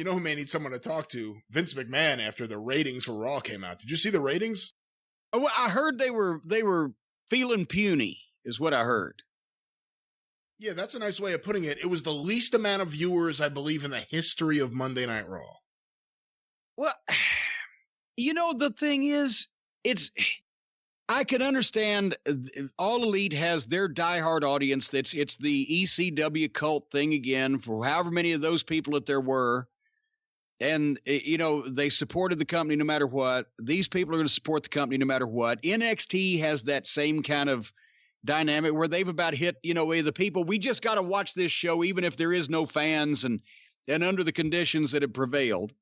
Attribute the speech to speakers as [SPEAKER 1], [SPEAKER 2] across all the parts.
[SPEAKER 1] You know who may need someone to talk to? Vince McMahon after the ratings for Raw came out. Did you see the ratings?
[SPEAKER 2] Oh, well, I heard they were feeling puny, is what I heard.
[SPEAKER 1] Yeah, that's a nice way of putting it. It was the least amount of viewers, I believe, in the history of Monday Night Raw.
[SPEAKER 2] Well, you know, the thing is, I can understand All Elite has their diehard audience. It's the ECW cult thing again for however many of those people that there were. And, you know, they supported the company no matter what. These people are going to support the company no matter what. NXT has that same kind of dynamic where they've about hit, you know, the people, we just got to watch this show even if there is no fans and under the conditions that have prevailed.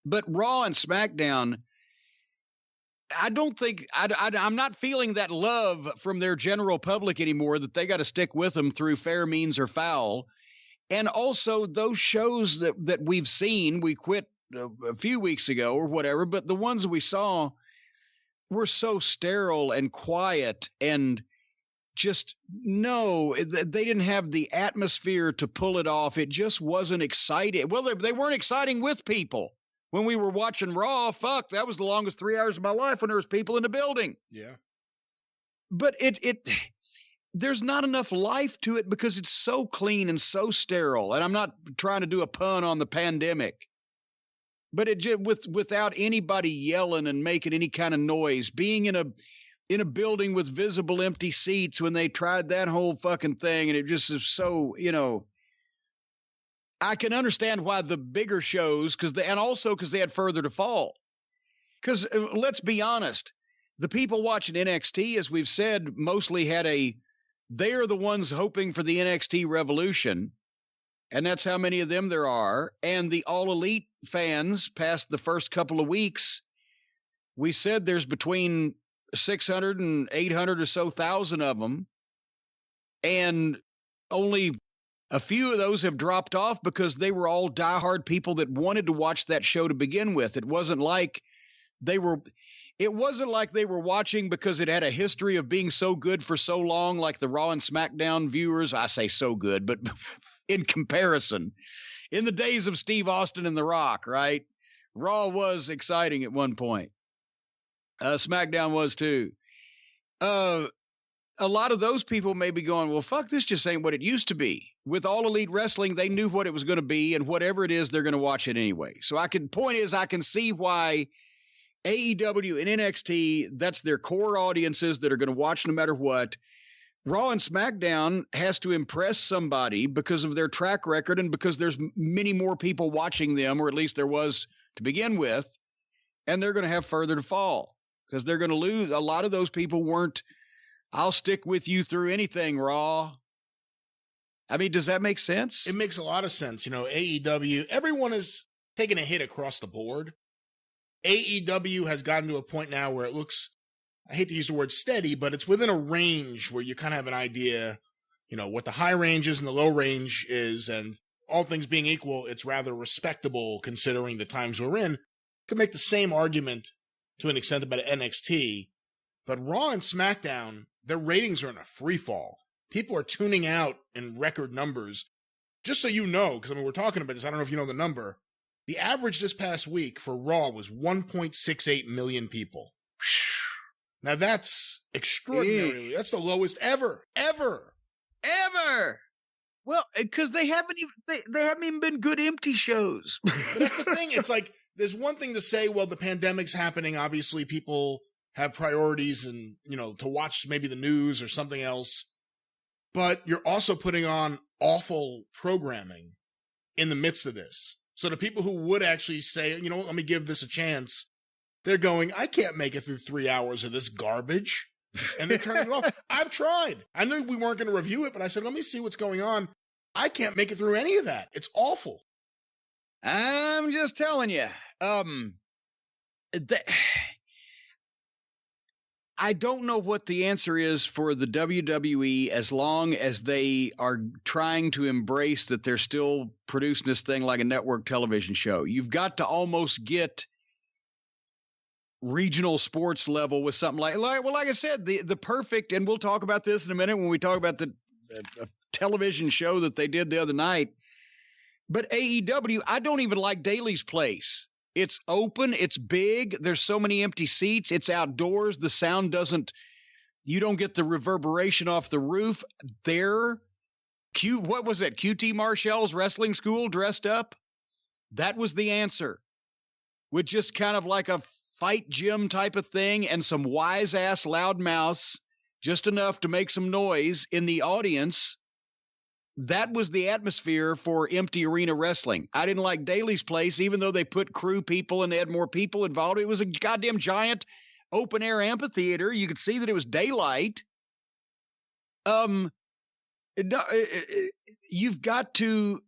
[SPEAKER 2] But Raw and SmackDown, I don't think I'm not feeling that love from their general public anymore that they got to stick with them through fair means or foul. And also those shows that we've seen, we quit a few weeks ago or whatever, but the ones that we saw were so sterile and quiet and just they didn't have the atmosphere to pull it off. It just wasn't exciting. Well, they weren't exciting with people. When we were watching Raw, fuck, that was the longest 3 hours of my life when there was people in the building.
[SPEAKER 1] Yeah. But
[SPEAKER 2] there's not enough life to it because it's so clean and so sterile. And I'm not trying to do a pun on the pandemic, but it just without anybody yelling and making any kind of noise, being in a building with visible empty seats when they tried that whole fucking thing. And it just is so, you know, I can understand why the bigger shows, because they had further to fall. Because let's be honest, the people watching NXT, as we've said, mostly they're the ones hoping for the NXT revolution. And that's how many of them there are. And the All Elite fans past the first couple of weeks, we said there's between 600 and 800 or so thousand of them. And only a few of those have dropped off because they were all diehard people that wanted to watch that show to begin with. It wasn't like they were watching because it had a history of being so good for so long, like the Raw and SmackDown viewers. I say so good, but in comparison, in the days of Steve Austin and The Rock, right? Raw was exciting at one point. SmackDown was too. A lot of those people may be going, well, fuck, this just ain't what it used to be. With All Elite Wrestling, they knew what it was going to be, and whatever it is, they're going to watch it anyway. So I can see why AEW and NXT, that's their core audiences that are going to watch no matter what. Raw and SmackDown has to impress somebody because of their track record and because there's many more people watching them, or at least there was to begin with, and they're going to have further to fall because they're going to lose. A lot of those people weren't, I'll stick with you through anything, Raw. I mean, does that make sense?
[SPEAKER 1] It makes a lot of sense. You know, AEW, everyone is taking a hit across the board. AEW has gotten to a point now where it looks, I hate to use the word steady, but it's within a range where you kind of have an idea, you know, what the high range is and the low range is. And all things being equal, it's rather respectable considering the times we're in. Could make the same argument to an extent about NXT. But Raw and SmackDown, their ratings are in a free fall. People are tuning out in record numbers. Just so you know, because I mean, we're talking about this, I don't know if you know the number. The average this past week for Raw was 1.68 million people. Now that's extraordinary. That's the lowest ever.
[SPEAKER 2] Well, because they haven't even been good empty shows.
[SPEAKER 1] But that's the thing. It's like, there's one thing to say, well, the pandemic's happening. Obviously, people have priorities and, you know, to watch maybe the news or something else. But you're also putting on awful programming in the midst of this. So the people who would actually say, you know, let me give this a chance, they're going, I can't make it through 3 hours of this garbage. And they're turning it off. I've tried. I knew we weren't going to review it, but I said, let me see what's going on. I can't make it through any of that. It's awful.
[SPEAKER 2] I'm just telling you. I don't know what the answer is for the WWE as long as they are trying to embrace that they're still producing this thing like a network television show. You've got to almost get regional sports level with something like I said, the perfect, and we'll talk about this in a minute when we talk about the television show that they did the other night. But AEW, I don't even like Daly's place. It's open, it's big, there's so many empty seats, it's outdoors, the sound doesn't, you don't get the reverberation off the roof. What was it? QT Marshall's wrestling school dressed up? That was the answer. With just kind of like a fight gym type of thing and some wise ass loud mouths, just enough to make some noise in the audience. That was the atmosphere for empty arena wrestling. I didn't like Daly's place, even though they put crew people and they had more people involved. It was a goddamn giant open air amphitheater. You could see that it was daylight. You've got to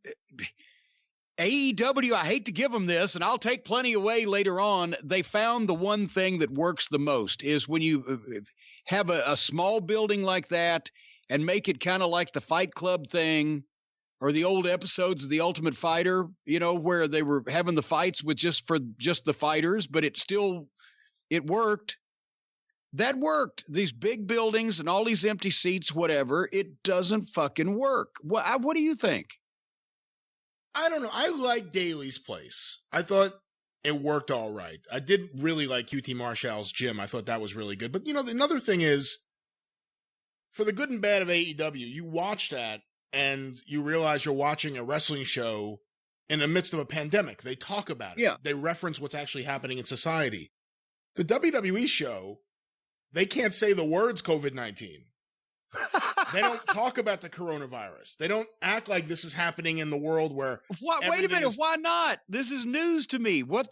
[SPEAKER 2] AEW. I hate to give them this, and I'll take plenty away later on. They found the one thing that works the most is when you have a small building like that and make it kind of like the Fight Club thing or the old episodes of The Ultimate Fighter, where they were having the fights with just the fighters, but it worked. That worked. These big buildings and all these empty seats, whatever, it doesn't fucking work. What do you think?
[SPEAKER 1] I don't know. I like Daly's place. I thought it worked all right. I did really like QT Marshall's gym. I thought that was really good. But, another thing is, for the good and bad of AEW, you watch that and you realize you're watching a wrestling show in the midst of a pandemic. They talk about it.
[SPEAKER 2] Yeah.
[SPEAKER 1] They reference what's actually happening in society. The WWE show, they can't say the words COVID-19. They don't talk about the coronavirus. They don't act like this is happening in the world where...
[SPEAKER 2] Wait a minute. Why not? This is news to me. What?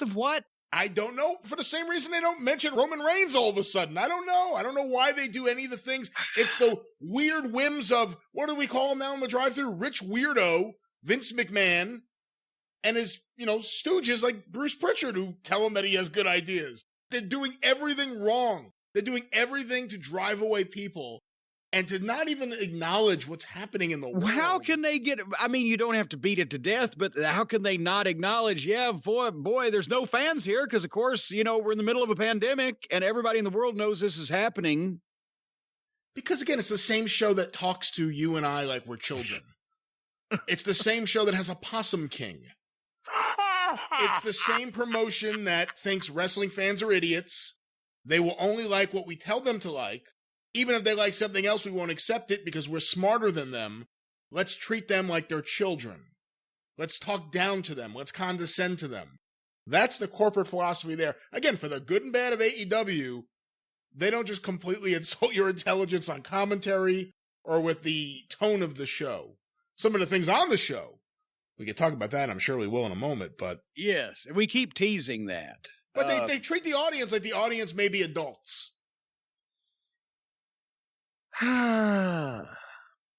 [SPEAKER 1] I don't know. For the same reason they don't mention Roman Reigns all of a sudden. I don't know. I don't know why they do any of the things. It's the weird whims of, what do we call him now in the drive-thru? Rich weirdo, Vince McMahon, and his, stooges like Bruce Pritchard who tell him that he has good ideas. They're doing everything wrong. They're doing everything to drive away people and to not even acknowledge what's happening in the world.
[SPEAKER 2] How can they you don't have to beat it to death, but how can they not acknowledge, boy, there's no fans here because, of course, we're in the middle of a pandemic and everybody in the world knows this is happening.
[SPEAKER 1] Because, again, it's the same show that talks to you and I like we're children. It's the same show that has a Possum King. It's the same promotion that thinks wrestling fans are idiots. They will only like what we tell them to like. Even if they like something else, we won't accept it because we're smarter than them. Let's treat them like they're children. Let's talk down to them. Let's condescend to them. That's the corporate philosophy there. Again, for the good and bad of AEW, they don't just completely insult your intelligence on commentary or with the tone of the show. Some of the things on the show, we can talk about that, I'm sure we will in a moment, but...
[SPEAKER 2] Yes, and we keep teasing that.
[SPEAKER 1] But they treat the audience like the audience may be adults.
[SPEAKER 2] I